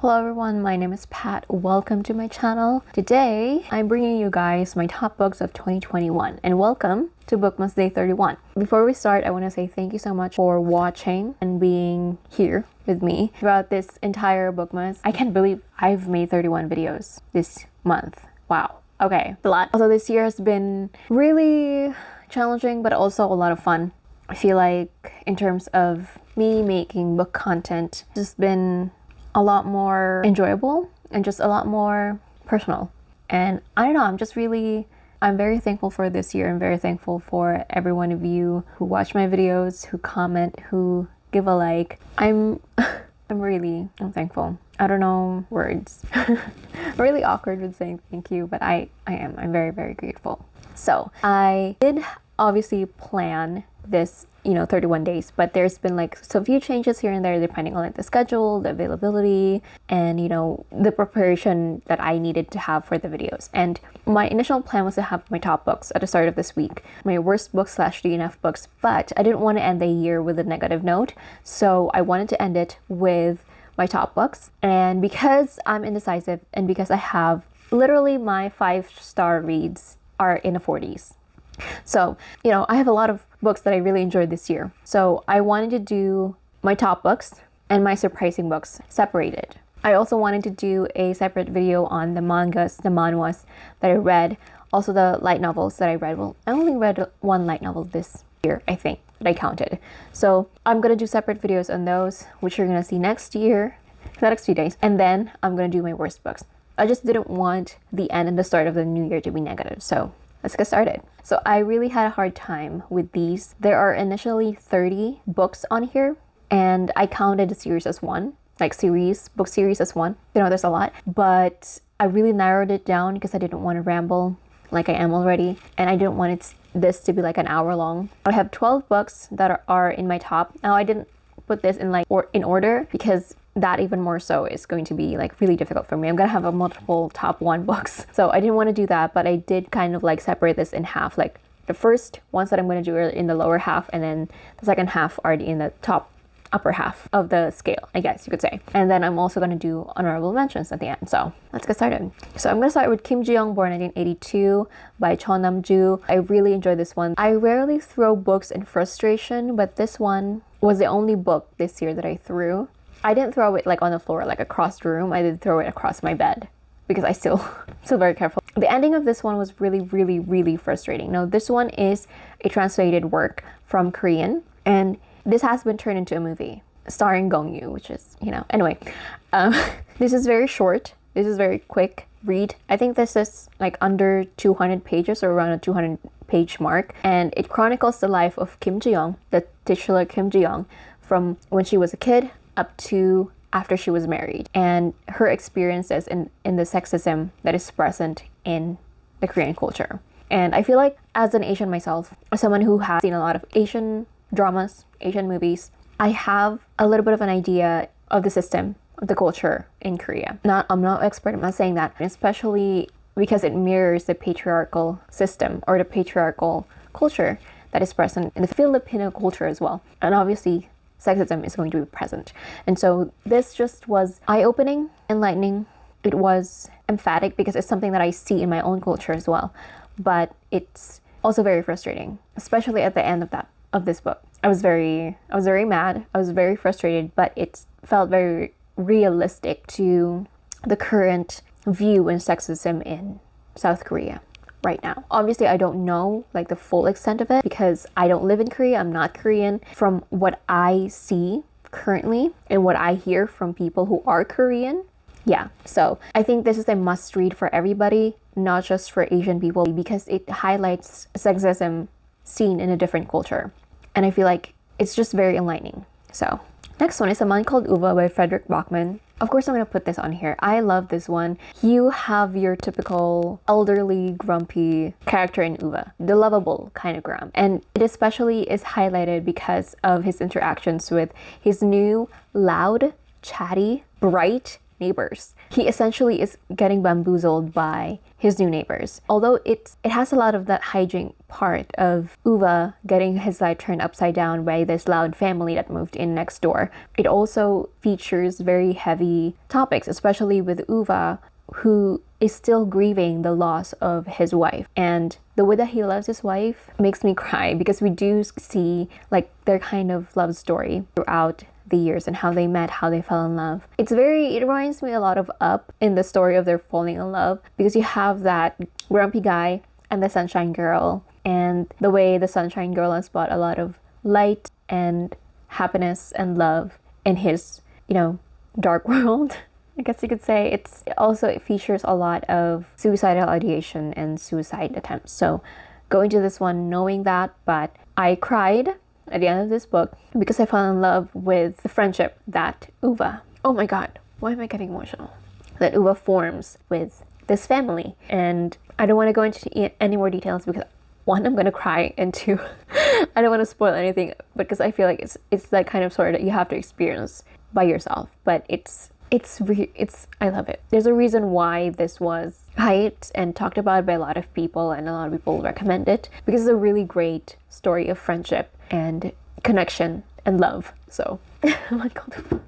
Hello everyone, my name is Pat. Welcome to my channel. Today, I'm bringing you guys my top books of 2021 and welcome to Bookmas Day 31. Before we start, I want to say thank you so much for watching and being here with me throughout this entire Bookmas. I can't believe I've made 31 videos this month. Wow. Okay, a lot. Also, this year has been really challenging but also a lot of fun. I feel like in terms of me making book content, it's just been a lot more enjoyable and just a lot more personal. And I don't know, I'm very thankful for this year. I'm very thankful for every one of you who watch my videos, who comment, who give a like. I'm thankful. I don't know words. I'm really awkward with saying thank you, but I'm very, very grateful. So I did obviously plan this 31 days, but there's been so few changes here and there depending on the schedule, the availability, and the preparation that I needed to have for the videos. And my initial plan was to have my top books at the start of this week, my worst books / DNF books, but I didn't want to end the year with a negative note, so I wanted to end it with my top books. And because I'm indecisive and because I have literally my 5-star reads are in the 40s. So, I have a lot of books that I really enjoyed this year. So I wanted to do my top books and my surprising books separated. I also wanted to do a separate video on the mangas, the manhwas that I read, also the light novels that I read. Well, I only read one light novel this year, I think, that I counted. So I'm going to do separate videos on those, which you're going to see next year, the next few days. And then I'm going to do my worst books. I just didn't want the end and the start of the new year to be negative. So let's get started. So I really had a hard time with these. There are initially 30 books on here, and I counted the series as one, book series as one. There's a lot, but I really narrowed it down because I didn't want to ramble like I am already, and I didn't want this to be an hour long. I have 12 books that are in my top. Now I didn't put this in in order because that even more so is going to be really difficult for me. I'm gonna have a multiple top 1 books, so I didn't want to do that, but I did kind of separate this in half. The first ones that I'm going to do are in the lower half, and then the second half are in the upper half of the scale, I guess you could say. And then I'm also going to do honorable mentions at the end. So let's get started. So I'm going to start with Kim Ji-young, born 1982, by Cho Nam-ju. I really enjoyed this one. I rarely throw books in frustration, but this one was the only book this year that I threw. I didn't throw it on the floor, across the room. I did throw it across my bed because I still very careful. The ending of this one was really, really, really frustrating. Now, this one is a translated work from Korean, and this has been turned into a movie starring Gong Yoo, which is, anyway. This is very short. This is very quick read. I think this is under 200 pages or around a 200-page mark, and it chronicles the life of Kim Ji-young, the titular Kim Ji-young, from when she was a kid up to after she was married, and her experiences in the sexism that is present in the Korean culture. And I feel like as an Asian myself, as someone who has seen a lot of Asian dramas, Asian movies, I have a little bit of an idea of the system, of the culture in Korea. I'm not an expert, I'm not saying that, especially because it mirrors the patriarchal system or the patriarchal culture that is present in the Filipino culture as well. And obviously, sexism is going to be present. And so this just was eye-opening, enlightening. It was emphatic because it's something that I see in my own culture as well. But it's also very frustrating, especially at the end of this book. I was very mad. I was very frustrated, but it felt very realistic to the current view in sexism in South Korea right now. Obviously, I don't know the full extent of it because I don't live in Korea. I'm not Korean. From what I see currently and what I hear from people who are Korean, yeah. So I think this is a must read for everybody, not just for Asian people, because it highlights sexism seen in a different culture. And I feel like it's just very enlightening. So next one is A Man Called Ove by Fredrik Backman. Of course, I'm going to put this on here. I love this one. You have your typical elderly, grumpy character in Ove, the lovable kind of grump. And it especially is highlighted because of his interactions with his new, loud, chatty, bright, neighbors. He essentially is getting bamboozled by his new neighbors. Although it has a lot of that hijink part of Uva getting his life turned upside down by this loud family that moved in next door. It also features very heavy topics, especially with Uva, who is still grieving the loss of his wife. And the way that he loves his wife makes me cry, because we do see like their kind of love story throughout the years and how they met, how they fell in love. It reminds me a lot of Up in the story of their falling in love, because you have that grumpy guy and the sunshine girl, and the way the sunshine girl has brought a lot of light and happiness and love in his, dark world. I guess you could say. It features a lot of suicidal ideation and suicide attempts. So go into this one knowing that, but I cried at the end of this book because I fell in love with the friendship that Uva, oh my god, why am I getting emotional? That Uva forms with this family. And I don't want to go into any more details because one, I'm going to cry, and two, I don't want to spoil anything because I feel like it's that kind of story that you have to experience by yourself. But I love it. There's a reason why this was hyped and talked about by a lot of people, and a lot of people recommend it because it's a really great story of friendship and connection and love. So, oh my god,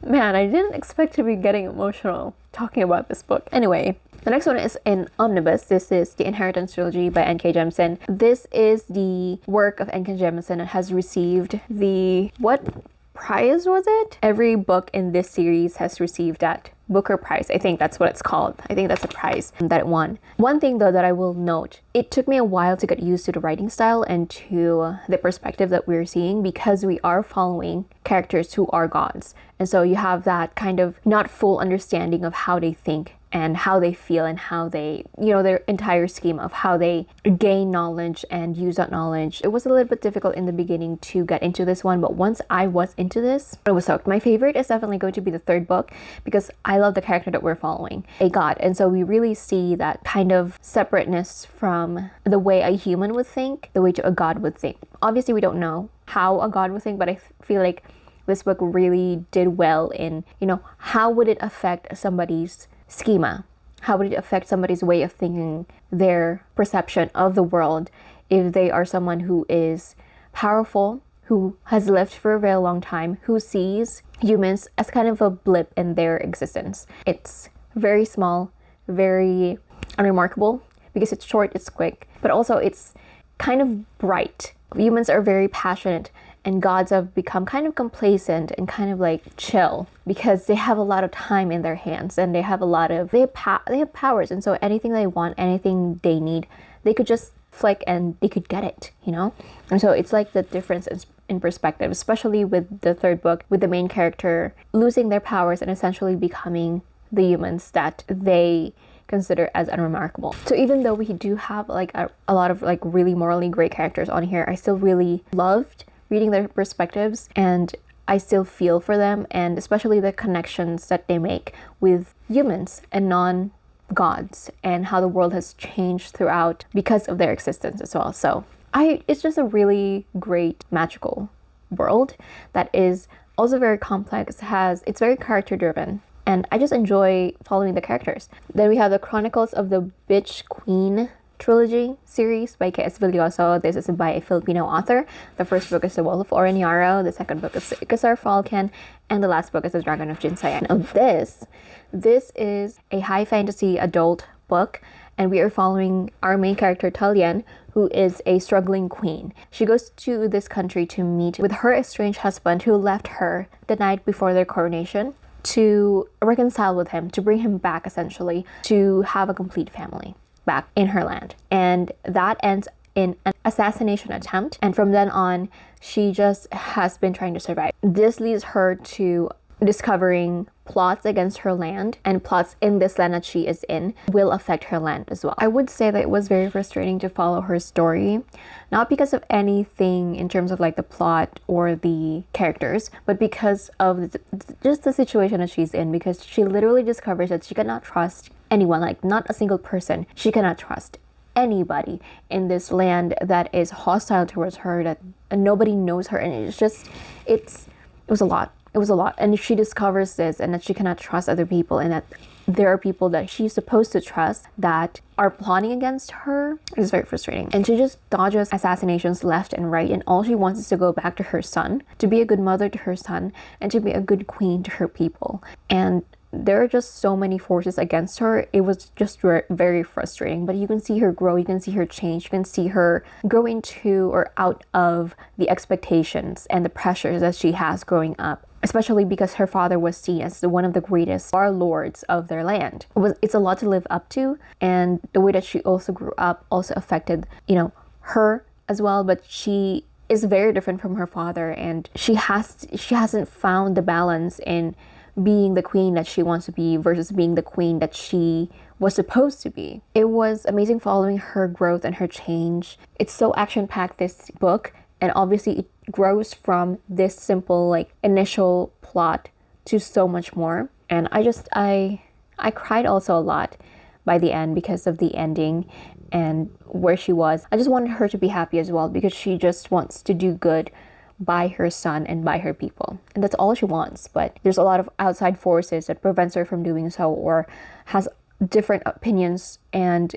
man, I didn't expect to be getting emotional talking about this book. Anyway, the next one is an omnibus. This is the Inheritance Trilogy by N.K. Jemisin. This is the work of N.K. Jemisin that has received the prize was it? Every book in this series has received that Booker Prize. I think that's what it's called. I think that's a prize that it won. One thing though that I will note, it took me a while to get used to the writing style and to the perspective that we're seeing, because we are following characters who are gods. And so you have that kind of not full understanding of how they think and how they feel and how they, their entire scheme of how they gain knowledge and use that knowledge. It was a little bit difficult in the beginning to get into this one, but once I was into this, I was hooked. My favorite is definitely going to be the third book because I love the character that we're following, a god. And so we really see that kind of separateness from the way a human would think, the way a god would think. Obviously, we don't know how a god would think, but I feel like this book really did well in, how would it affect somebody's schema? How would it affect somebody's way of thinking, their perception of the world, if they are someone who is powerful, who has lived for a very long time, who sees humans as kind of a blip in their existence. It's very small, very unremarkable, because it's short, it's quick, but also it's kind of bright. Humans are very passionate, and gods have become kind of complacent and kind of like chill because they have a lot of time in their hands, and they have powers, and so anything they want, anything they need, they could just flick and they could get it, And so it's like the difference in perspective, especially with the third book, with the main character losing their powers and essentially becoming the humans that they consider as unremarkable. So even though we do have like a lot of like really morally great characters on here, I still really loved reading their perspectives, and I still feel for them, and especially the connections that they make with humans and non-gods, and how the world has changed throughout because of their existence as well. So it's just a really great magical world that is also very complex, it's very character driven, and I just enjoy following the characters. Then we have the Chronicles of the Bitch Queen trilogy series by K.S. Villoso. This is by a Filipino author. The first book is The Wolf of Oren-Yaro, the second book is Ikazar Falcon, and the last book is The Dragon of Jinsayan. Now this is a high fantasy adult book, and we are following our main character Talien, who is a struggling queen. She goes to this country to meet with her estranged husband who left her the night before their coronation, to reconcile with him, to bring him back essentially, to have a complete family back in her land. And that ends in an assassination attempt, and from then on she just has been trying to survive. This leads her to discovering plots against her land, and plots in this land that she is in will affect her land as well. I would say that it was very frustrating to follow her story, not because of anything in terms of like the plot or the characters, but because of just the situation that she's in, because she literally discovers that she cannot trust anyone, like not a single person. She cannot trust anybody in this land that is hostile towards her, that nobody knows her, and it was a lot. it was a lot. And she discovers this, and that she cannot trust other people, and that there are people that she's supposed to trust that are plotting against her. It's very frustrating. And she just dodges assassinations left and right, and all she wants is to go back to her son, to be a good mother to her son, and to be a good queen to her people. And there are just so many forces against her. It was just very frustrating, but you can see her grow, you can see her change, you can see her grow into or out of the expectations and the pressures that she has growing up, especially because her father was seen as one of the greatest warlords of their land. It's a lot to live up to, and the way that she also grew up also affected, her as well, but she is very different from her father, and she hasn't found the balance in being the queen that she wants to be versus being the queen that she was supposed to be. It was amazing following her growth and her change. It's so action-packed, this book, and obviously it grows from this simple initial plot to so much more. And I cried also a lot by the end because of the ending and where she was. I just wanted her to be happy as well, because she just wants to do good by her son and by her people, and that's all she wants. But there's a lot of outside forces that prevents her from doing so, or has different opinions and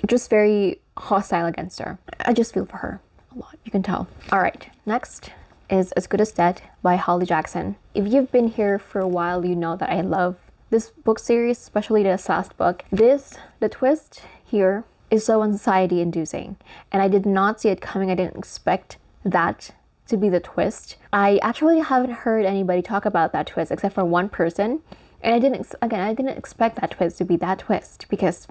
just very hostile against her. I just feel for her a lot, you can tell. All right, next is As Good as Dead by Holly Jackson. If you've been here for a while, you know that I love this book series, especially this last book. The twist here is so anxiety inducing, and I did not see it coming. I didn't expect that to be the twist. I actually haven't heard anybody talk about that twist except for one person, and I didn't expect that twist to be that twist, because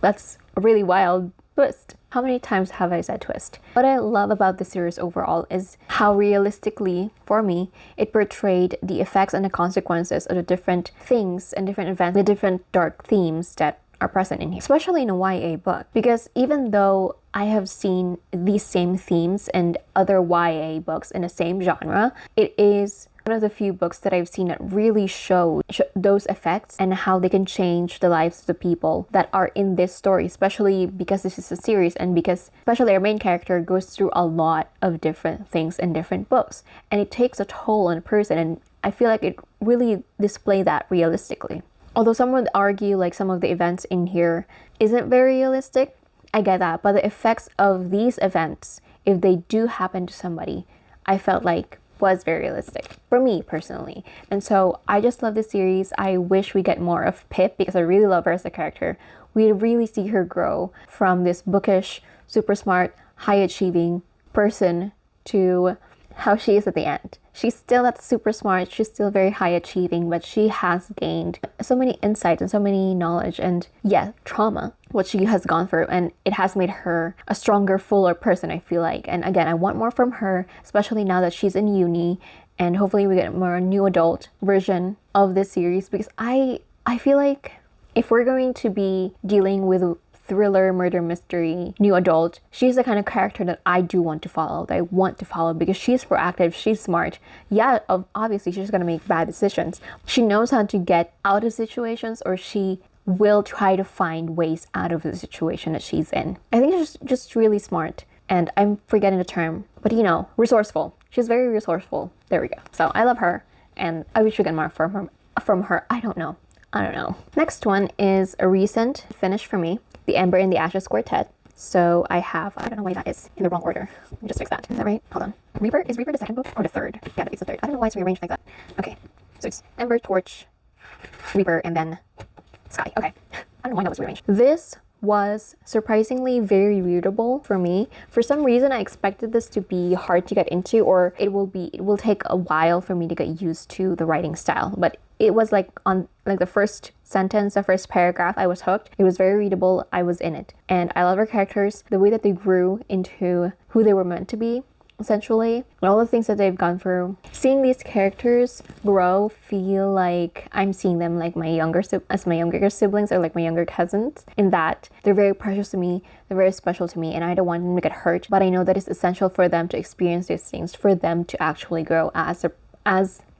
that's a really wild twist. How many times have I said twist? What I love about the series overall is how realistically, for me, it portrayed the effects and the consequences of the different things and different events, the different dark themes that are present in here, especially in a YA book. Because even though I have seen these same themes in other YA books in the same genre, it is one of the few books that I've seen that really show those effects and how they can change the lives of the people that are in this story, especially because this is a series, and because especially our main character goes through a lot of different things in different books, and it takes a toll on a person, and I feel like it really displayed that realistically. Although some would argue some of the events in here isn't very realistic, I get that, but the effects of these events, if they do happen to somebody, I felt like was very realistic for me personally. And so I just love this series. I wish we get more of Pip, because I really love her as a character. We really see her grow from this bookish, super smart, high achieving person to how she is at the end. She's still not super smart, she's still very high achieving, but she has gained so many insights and so many knowledge and trauma, what she has gone through, and it has made her a stronger, fuller person, I feel like. And again, I want more from her, especially now that she's in uni, and hopefully we get more new adult version of this series, because I feel like if we're going to be dealing with thriller, murder, mystery, new adult, she's the kind of character that I do want to follow, that I want to follow, because she's proactive, she's smart. Yeah, obviously she's gonna make bad decisions. She knows how to get out of situations, or she will try to find ways out of the situation that she's in. I think she's just really smart, and I'm forgetting the term, but resourceful. She's very resourceful. There we go. So I love her, and I wish we get more from her. I don't know. Next one is a recent finish for me, The Ember and the Ashes Quartet. So I don't know why that is in the wrong order. Let me just fix that. Is that right? Hold on. Is Reaper the second book or the third? Yeah, it's the third. I don't know why it's rearranged like that. Okay. So it's Ember, Torch, Reaper, and then Sky. Okay. I don't know why that was rearranged. This was surprisingly very readable for me. For some reason, I expected this to be hard to get into, or it will take a while for me to get used to the writing style. But it was on the first sentence, the first paragraph, I was hooked. It was very readable. I was in it. And I love our characters, the way that they grew into who they were meant to be, essentially, and all the things that they've gone through. Seeing these characters grow, feel like I'm seeing them like my younger siblings, or like my younger cousins, in that they're very precious to me, they're very special to me, and I don't want them to get hurt, but I know that it's essential for them to experience these things, for them to actually grow as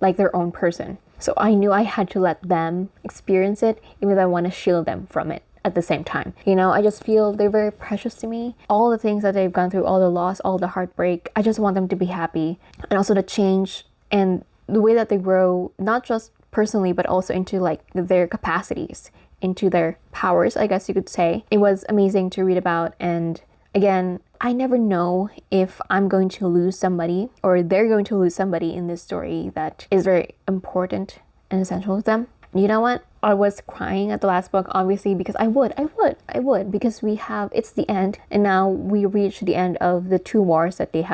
their own person. So I knew I had to let them experience it, even though I want to shield them from it at the same time. I just feel they're very precious to me. All the things that they've gone through, all the loss, all the heartbreak, I just want them to be happy. And also the change and the way that they grow, not just personally, but also into like their capacities, into their powers, I guess you could say. It was amazing to read about. And again, I never know if I'm going to lose somebody or they're going to lose somebody in this story that is very important and essential to them. You know what? I was crying at the last book, obviously, because I would, because it's the end, and now we reach the end of the 2 wars that they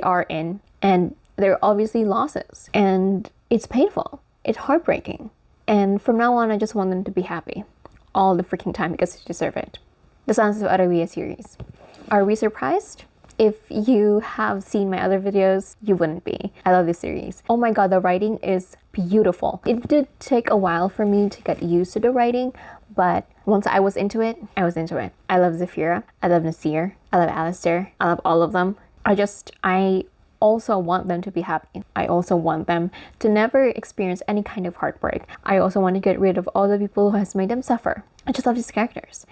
are in, and there are obviously losses, and it's painful, it's heartbreaking, and from now on, I just want them to be happy all the freaking time because they deserve it. The Sons of Araria series. Are we surprised? If you have seen my other videos, you wouldn't be. I love this series. Oh my god, the writing is beautiful. It did take a while for me to get used to the writing, but once I was into it, I was into it. I love Zafira, I love Nasir, I love Alistair, I love all of them. I also want them to be happy. I also want them to never experience any kind of heartbreak. I also want to get rid of all the people who has made them suffer. I just love these characters.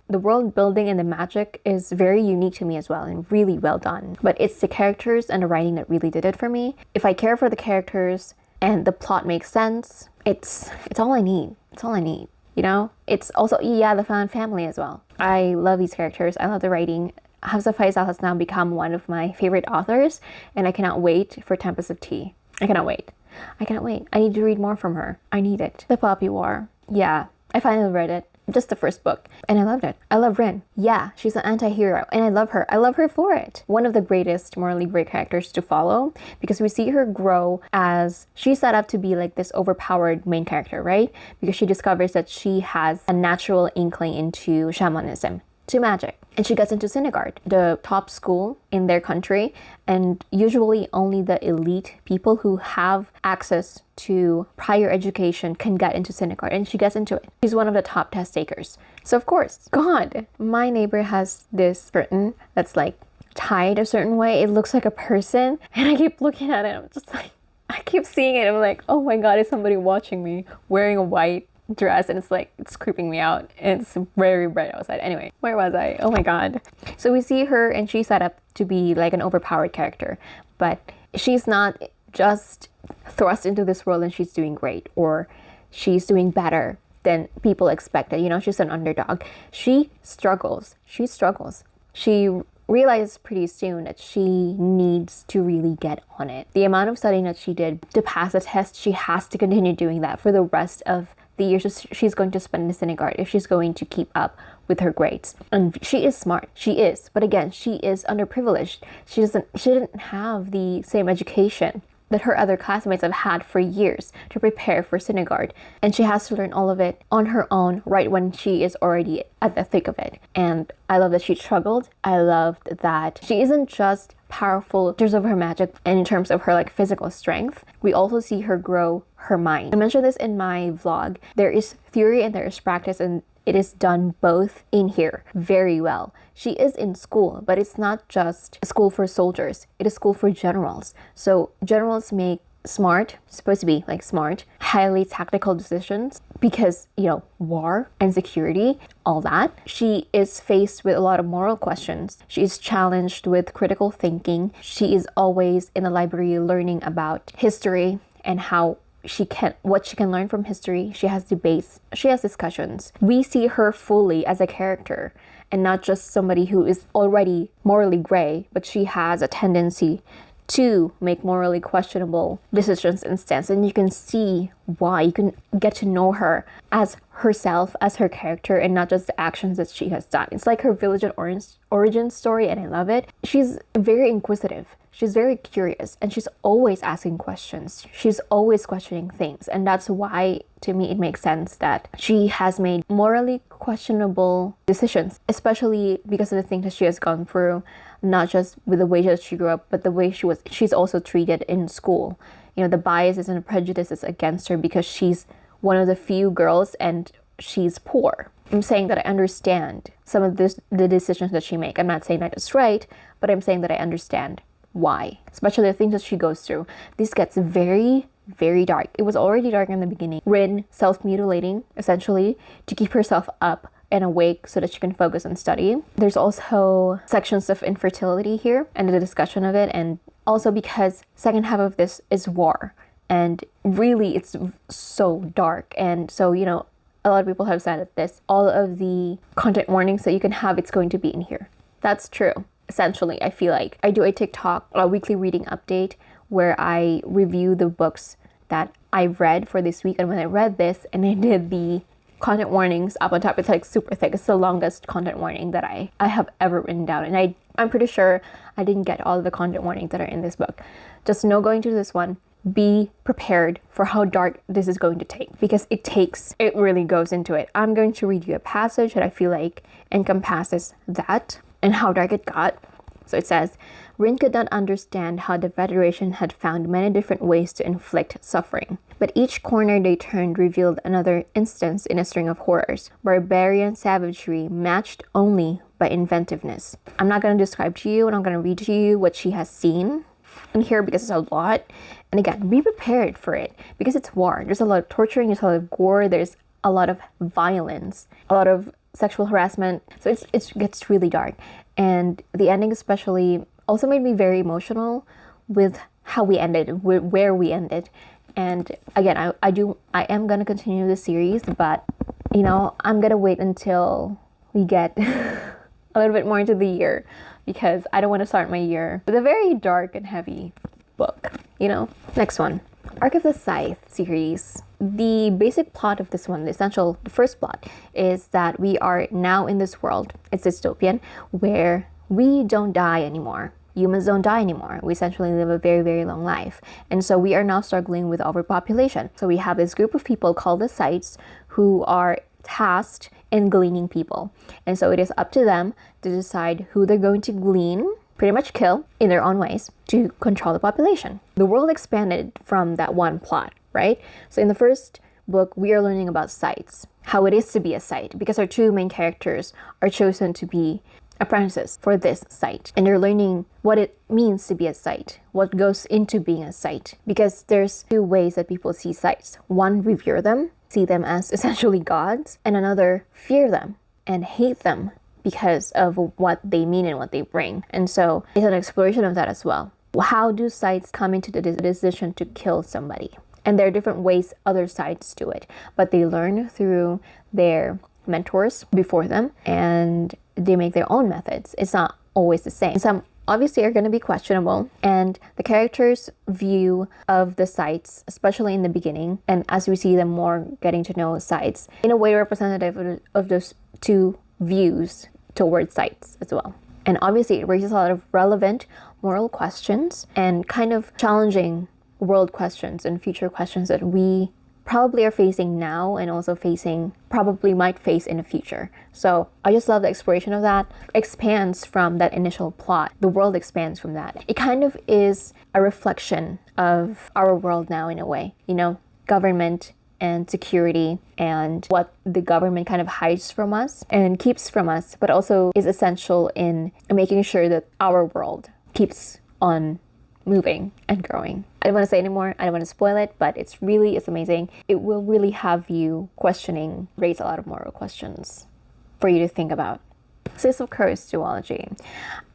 The world building and the magic is very unique to me as well and really well done. But it's the characters and the writing that really did it for me. If I care for the characters and the plot makes sense, it's all I need. It's all I need. You know? It's also, the fan family as well. I love these characters. I love the writing. Hafsa Faizal has now become one of my favorite authors, and I cannot wait for Tempest of Tea. I cannot wait. I need to read more from her. I need it. The Poppy War. Yeah, I finally read it. Just the first book, and I loved it. I love Rin. Yeah, she's an anti-hero, and I love her. I love her for it. One of the greatest morally great characters to follow, because we see her grow as she's set up to be like this overpowered main character, right? Because she discovers that she has a natural inkling into shamanism, to magic. And she gets into Sinigard, the top school in their country, and usually only the elite people who have access to prior education can get into Sinigard, and she gets into it. She's one of the top test takers. So of course, God, my neighbor has this curtain that's like tied a certain way. It looks like a person, and I keep looking at it. I'm just like, I keep seeing it. I'm like, oh my God, is somebody watching me wearing a white dress? And it's creeping me out. It's very bright outside. Anyway, where was I? Oh my god. So we see her, and she's set up to be like an overpowered character, but she's not just thrust into this world and she's doing great, or she's doing better than people expected. You know, she's an underdog. She struggles. She realizes pretty soon that she needs to really get on it. The amount of studying that she did to pass the test, she has to continue doing that for the rest of the years she's going to spend in Sinigard if she's going to keep up with her grades. And she is smart. She is. But again, she is underprivileged. She didn't have the same education that her other classmates have had for years to prepare for Sinigard. And she has to learn all of it on her own right when she is already at the thick of it. And I love that she struggled. I loved that she isn't just powerful in terms of her magic and in terms of her like physical strength. We also see her grow her mind. I mentioned this in my vlog. There is theory and there is practice, and it is done both in here very well. She is in school, but it's not just a school for soldiers. It is school for generals. So generals make supposed to be like smart, highly tactical decisions because, you know, war and security, all that. She is faced with a lot of moral questions. She is challenged with critical thinking. She is always in the library learning about history and what she can learn from history. She has debates. She has discussions. We see her fully as a character and not just somebody who is already morally gray, but she has a tendency to make morally questionable decisions and stance. And you can see why. You can get to know her as herself, as her character, and not just the actions that she has done. It's like her Village and origin story, and I love it. She's very inquisitive. She's very curious, and she's always asking questions. She's always questioning things, and that's why, to me, it makes sense that she has made morally questionable decisions, especially because of the things that she has gone through, not just with the way that she grew up, but the way she's also treated in school. You know, the biases and prejudices against her because she's one of the few girls and she's poor. I'm saying that I understand some of the decisions that she makes. I'm not saying that it's right, but I'm saying that I understand why, especially the things that she goes through. This gets very, very dark. It was already dark in the beginning. Rin self-mutilating, essentially, to keep herself up and awake so that she can focus on study. There's also sections of infertility here and the discussion of it, and also because second half of this is war. And really, it's so dark. And so, you know, a lot of people have said that all of the content warnings that you can have, it's going to be in here. That's true. Essentially, I feel like I do a TikTok, a weekly reading update, where I review the books that I've read for this week. And when I read this and I did the content warnings up on top, it's like super thick. It's the longest content warning that I have ever written down. And I'm pretty sure I didn't get all of the content warnings that are in this book. Just know going to this one, be prepared for how dark this is going to take, because it really goes into it. I'm going to read you a passage that I feel like encompasses that and how dark it got. So it says, Rin could not understand how the Federation had found many different ways to inflict suffering. But each corner they turned revealed another instance in a string of horrors, barbarian savagery matched only by inventiveness. I'm not going to describe to you, and I'm going to read to you what she has seen in here, because it's a lot. And again, be prepared for it, because it's war. There's a lot of torturing, there's a lot of gore, there's a lot of violence, a lot of sexual harassment. So it gets really dark. And the ending especially also made me very emotional with how we ended, where we ended. And again, I am going to continue the series, but you know, I'm going to wait until we get a little bit more into the year, because I don't want to start my year with a very dark and heavy book, you know? Next one, Arc of the Scythe series. The basic plot of this one, the first plot, is that we are now in this world, it's dystopian, where we don't die anymore. Humans don't die anymore. We essentially live a very, very long life. And so we are now struggling with overpopulation. So we have this group of people called the Scythes who are tasked in gleaning people. And so it is up to them to decide who they're going to glean, pretty much kill in their own ways, to control the population. The world expanded from that one plot, right? So in the first book, we are learning about Scythes, how it is to be a Scythe, because our two main characters are chosen to be apprentices for this Scythe, and they're learning what it means to be a Scythe, what goes into being a Scythe, because there's two ways that people see Scythes. One, revere them, see them as essentially gods, and another, fear them and hate them because of what they mean and what they bring. And so it's an exploration of that as well. How do Scythes come into the decision to kill somebody? And there are different ways other Scythes do it, but they learn through their mentors before them, and they make their own methods. It's not always the same. Some obviously are going to be questionable, and the characters' view of the Scythes, especially in the beginning, and as we see them more getting to know Scythes, in a way representative of those two views towards Scythes as well. And obviously it raises a lot of relevant moral questions and kind of challenging world questions and future questions that we probably are facing now, and also probably might face in the future. So I just love the exploration of that. Expands from that initial plot. The world expands from that. It kind of is a reflection of our world now in a way, you know, government and security, and what the government kind of hides from us and keeps from us, but also is essential in making sure that our world keeps on moving and growing. I don't want to say anymore. I don't want to spoil it, but it's amazing. It will really have you questioning, raise a lot of moral questions for you to think about. Six of Crows duology.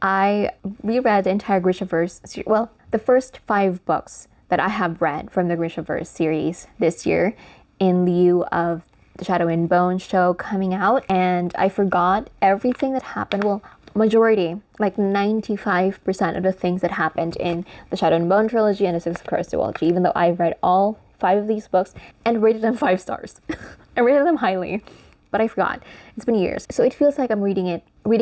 I reread the entire Grishaverse, well, the first 5 books that I have read from the Grishaverse series this year in lieu of the Shadow and Bone show coming out, and I forgot everything that happened. Well, majority, like 95% of the things that happened in the Shadow and Bone trilogy and the Six of Crows duology, even though I've read all 5 of these books and rated them 5 stars. I rated them highly, but I forgot. It's been years. So it feels like I'm reading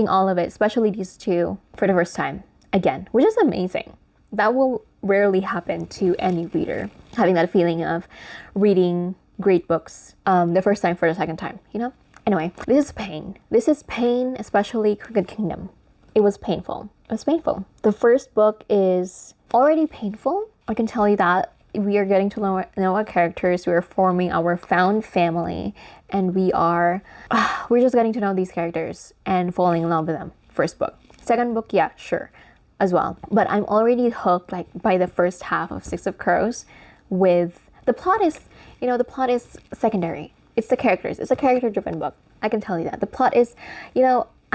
all of it, especially these 2, for the first time again, which is amazing. That will rarely happen to any reader, having that feeling of reading great books the first time for the second time, you know? Anyway, this is pain. This is pain, especially Crooked Kingdom. It was painful. It was painful. The first book is already painful. I can tell you that. We are getting to know our characters. We are forming our found family, and we're just getting to know these characters and falling in love with them. First book. Second book, yeah, sure, as well. But I'm already hooked, like, by the first half of Six of Crows. With the plot is secondary. It's the characters. It's a character-driven book. I can tell you that. The plot is, I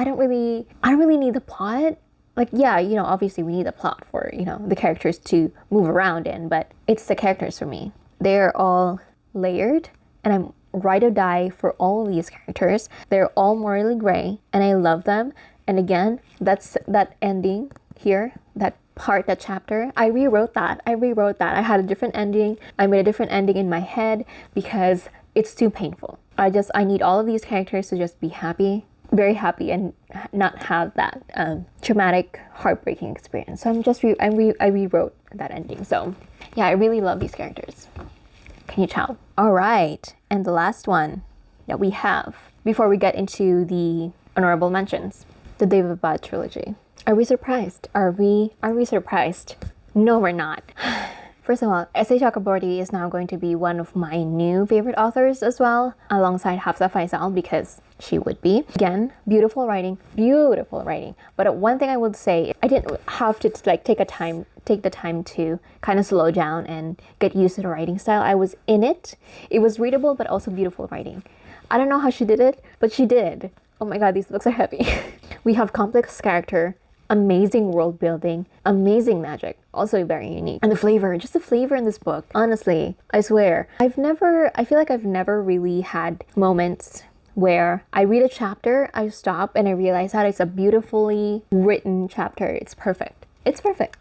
don't really need the plot like, yeah, you know, obviously we need a plot for, you know, the characters to move around in, but it's the characters for me. They're all layered, and I'm ride or die for all of these characters. They're all morally gray, and I love them. And again, that's that ending here, that part, that chapter. I rewrote that. I had a different ending. I made a different ending in my head because it's too painful. I need all of these characters to just be happy, very happy, and not have that traumatic, heartbreaking experience. So I rewrote that ending. So yeah, I really love these characters. Can you tell? All right, and the last one that we have before we get into the honorable mentions, the Devabad trilogy. Are we surprised? Are we surprised? No, we're not. First of all, S.A. Chakraborty is now going to be one of my new favorite authors as well, alongside Hafsa Faizal, because she would be. Again, beautiful writing. But one thing I would say, I didn't have to like take the time to kind of slow down and get used to the writing style. I was in it. It was readable, but also beautiful writing. I don't know how she did it, but she did. Oh my god, these books are heavy. We have complex character, amazing world building, amazing magic, also very unique. And the flavor, just the flavor in this book, honestly, I swear. I feel like I've never really had moments where I read a chapter, I stop and I realize that it's a beautifully written chapter. It's perfect.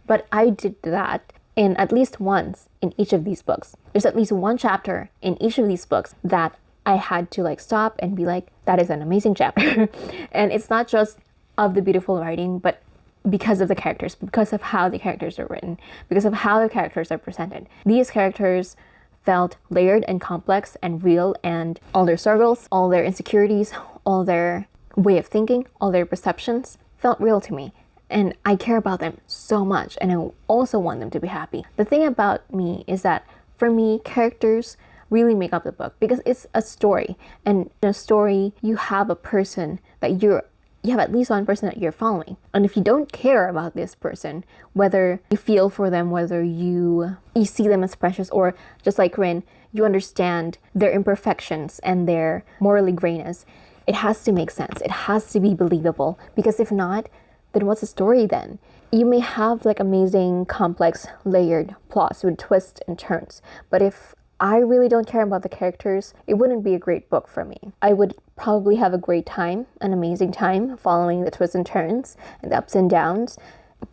But I did that in at least once in each of these books. There's at least one chapter in each of these books that I had to like stop and be like, that is an amazing chapter. And it's not just of the beautiful writing, but because of the characters, because of how the characters are written, because of how the characters are presented. These characters felt layered and complex and real, and all their struggles, all their insecurities, all their way of thinking, all their perceptions felt real to me. And I care about them so much, and I also want them to be happy. The thing about me is that for me, characters really make up the book because it's a story. And in a story, you have a person that you have at least one person that you're following. And if you don't care about this person, whether you feel for them, whether you see them as precious, or just like Rin, you understand their imperfections and their morally grayness, it has to make sense. It has to be believable. Because if not, then what's the story then? You may have like amazing, complex, layered plots with twists and turns. But if I really don't care about the characters, it wouldn't be a great book for me. I would probably have a great time, an amazing time, following the twists and turns and the ups and downs.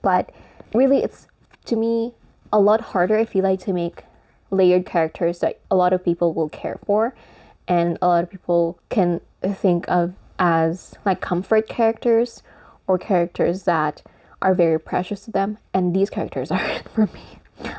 But really, it's, to me, a lot harder, I feel like, to make layered characters that a lot of people will care for and a lot of people can think of as like comfort characters or characters that are very precious to them. And these characters aren't for me.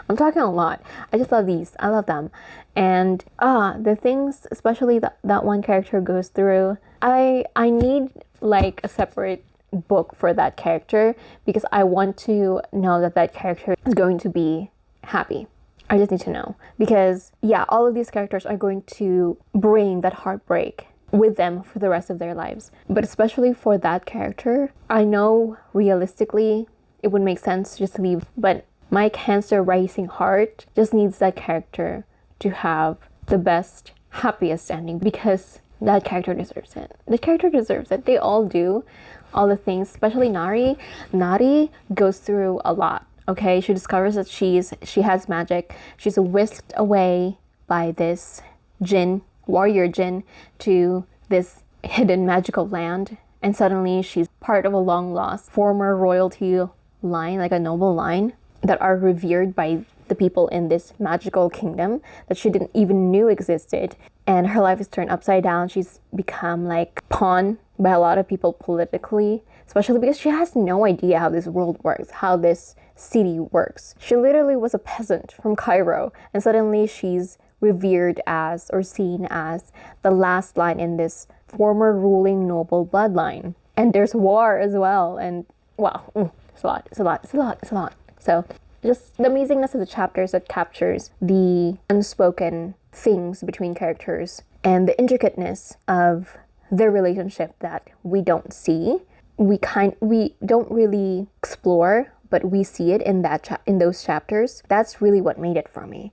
I'm talking a lot. I just love these. I love them. And the things, especially that one character goes through, I need like a separate book for that character because I want to know that that character is going to be happy. I just need to know because yeah, all of these characters are going to bring that heartbreak with them for the rest of their lives. But especially for that character, I know realistically it would make sense to just leave, but my Cancer rising heart just needs that character to have the best, happiest ending because that character deserves it. The character deserves it. They all do. All the things, especially Nari. Nari goes through a lot, okay? She discovers that she has magic. She's whisked away by this djinn, warrior djinn, to this hidden magical land. And suddenly she's part of a long lost former royalty line, like a noble line, that are revered by the people in this magical kingdom that she didn't even knew existed. And her life is turned upside down. She's become like pawn by a lot of people politically, especially because she has no idea how this world works, how this city works. She literally was a peasant from Cairo, and suddenly she's revered as or seen as the last line in this former ruling noble bloodline. And there's war as well, and wow, it's a lot. So just the amazingness of the chapters that captures the unspoken things between characters and the intricateness of their relationship that we don't see. We don't really explore, but we see it in those chapters. That's really what made it for me.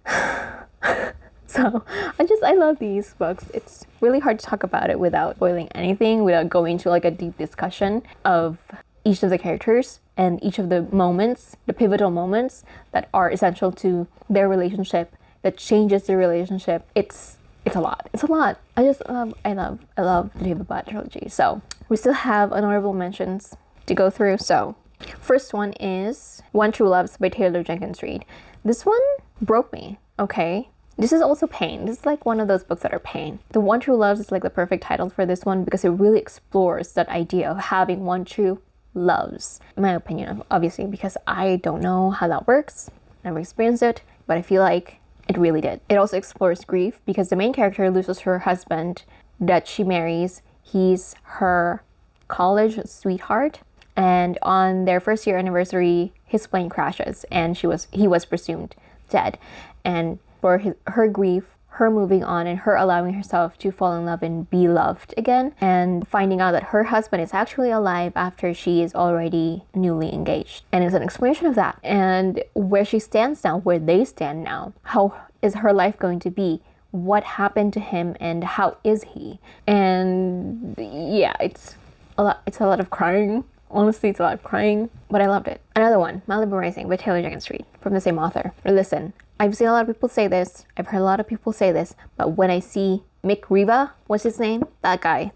So I love these books. It's really hard to talk about it without spoiling anything, without going to like a deep discussion of each of the characters and each of the moments, the pivotal moments that are essential to their relationship, that changes their relationship. It's a lot. It's a lot. I love the David Platt trilogy. So we still have honorable mentions to go through. So first one is One True Loves by Taylor Jenkins Reid. This one broke me, okay? This is also pain. This is like one of those books that are pain. The One True Loves is like the perfect title for this one because it really explores that idea of having one true loves. In my opinion, obviously, because I don't know how that works. Never experienced it, but I feel like it really did. It also explores grief because the main character loses her husband that she marries. He's her college sweetheart. And on their first year anniversary, his plane crashes and he was presumed dead. And for her grief, her moving on, and her allowing herself to fall in love and be loved again, and finding out that her husband is actually alive after she is already newly engaged. And it's an explanation of that and where she stands now, where they stand now. How is her life going to be? What happened to him and how is he? And yeah, it's a lot of crying. Honestly, it's a lot of crying, but I loved it. Another one, Malibu Rising by Taylor Jenkins Reid, from the same author. Listen, I've seen a lot of people say this, I've heard a lot of people say this, but when I see Mick Riva, what's his name? That guy,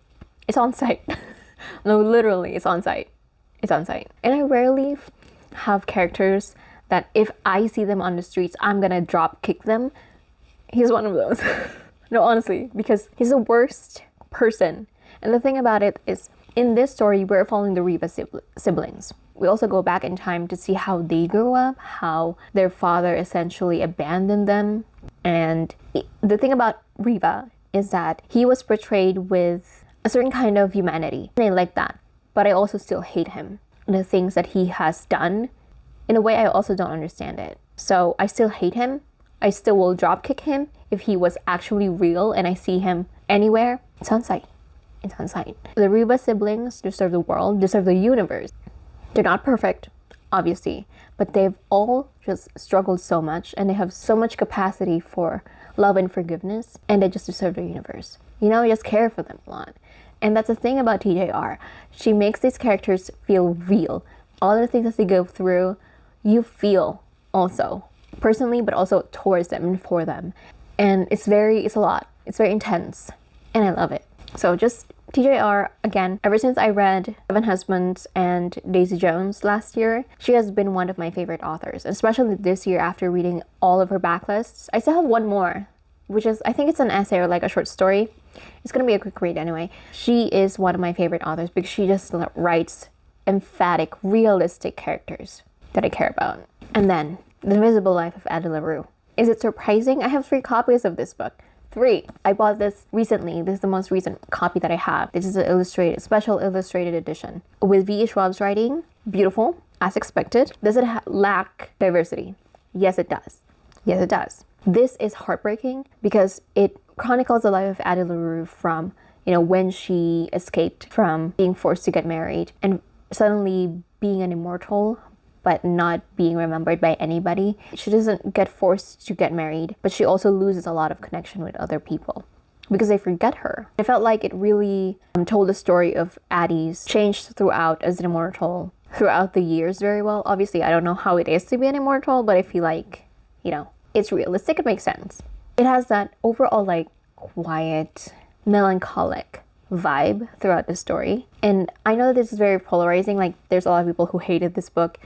it's on site. No, literally, it's on site. It's on site. And I rarely have characters that if I see them on the streets, I'm gonna drop kick them. He's one of those. No, honestly, because he's the worst person. And the thing about it is, in this story, we're following the Riva siblings. We also go back in time to see how they grew up, how their father essentially abandoned them. And the thing about Riva is that he was portrayed with a certain kind of humanity. And I like that. But I also still hate him. The things that he has done, in a way, I also don't understand it. So I still hate him. I still will dropkick him if he was actually real and I see him anywhere. It's on site. It's on site. The Riva siblings deserve the world, deserve the universe. They're not perfect, obviously, but they've all just struggled so much and they have so much capacity for love and forgiveness, and they just deserve the universe. You know, just care for them a lot. And that's the thing about TJR. She makes these characters feel real. All the things that they go through, you feel also, personally, but also towards them and for them. And it's a lot. It's very intense, and I love it. So just TJR, again, ever since I read Seven Husbands and Daisy Jones last year, she has been one of my favorite authors, especially this year after reading all of her backlists. I still have one more, which is, I think it's an essay or like a short story. It's going to be a quick read anyway. She is one of my favorite authors because she just writes emphatic, realistic characters that I care about. And then, The Invisible Life of Addie LaRue. Is it surprising? I have 3 copies of this book. 3. I bought this recently. This is the most recent copy that I have. This is an special illustrated edition. With V.E. Schwab's writing, beautiful, as expected. Does it lack diversity? Yes, it does. Yes, it does. This is heartbreaking because it chronicles the life of Addie LaRue from, when she escaped from being forced to get married and suddenly being an immortal, but not being remembered by anybody. She doesn't get forced to get married, but she also loses a lot of connection with other people because they forget her. I felt like it really told the story of Addie's change throughout as an immortal throughout the years very well. Obviously, I don't know how it is to be an immortal, but I feel like, it's realistic. It makes sense. It has that overall quiet, melancholic vibe throughout the story. And I know that this is very polarizing. There's a lot of people who hated this book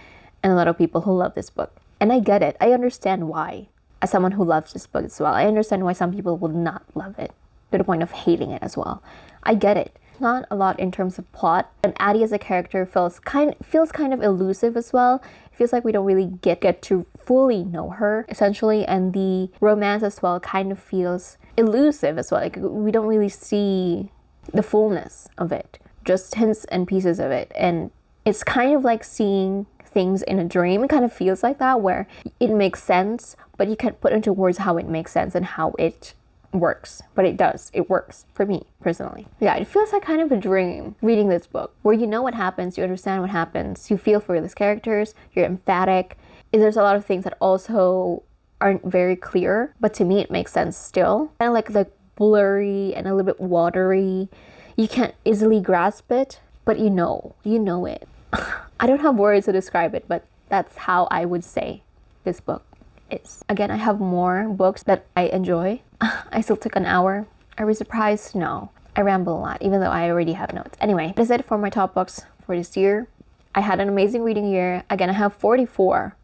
and a lot of people who love this book. And I get it. I understand why. As someone who loves this book as well, I understand why some people would not love it to the point of hating it as well. I get it. Not a lot in terms of plot. And Addie as a character feels kind of elusive as well. It feels like we don't really get to fully know her, essentially. And the romance as well kind of feels elusive as well. We don't really see the fullness of it. Just hints and pieces of it. And it's kind of like seeing things in a dream. It kind of feels like that, where it makes sense, but you can't put into words how it makes sense and how it works. But it does. It works for me personally. Yeah, it feels like kind of a dream reading this book, where you know what happens, you understand what happens, you feel for these characters, you're emphatic. There's a lot of things that also aren't very clear, but to me it makes sense still. Kind of like blurry and a little bit watery. You can't easily grasp it, but you know it. I don't have words to describe it, but that's how I would say this book is. Again, I have more books that I enjoy. I still took an hour. Are we surprised? No. I ramble a lot, even though I already have notes. Anyway, that is it for my top books for this year. I had an amazing reading year. Again, I have 44,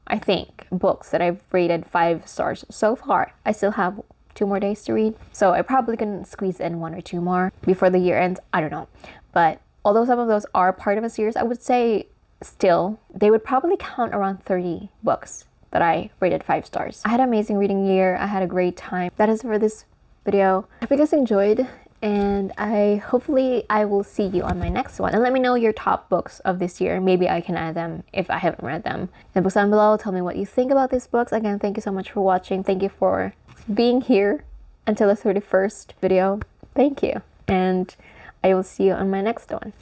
I think, books that I've rated 5 stars so far. I still have 2 more days to read, so I probably can squeeze in 1 or 2 more before the year ends. I don't know. But although some of those are part of a series, I would say still, they would probably count around 30 books that I rated 5 stars. I had an amazing reading year. I had a great time. That is for this video. I hope you guys enjoyed, and hopefully I will see you on my next one. And let me know your top books of this year. Maybe I can add them if I haven't read them. In the books down below, tell me what you think about these books. Again, thank you so much for watching. Thank you for being here until the 31st video. Thank you. And I will see you on my next one.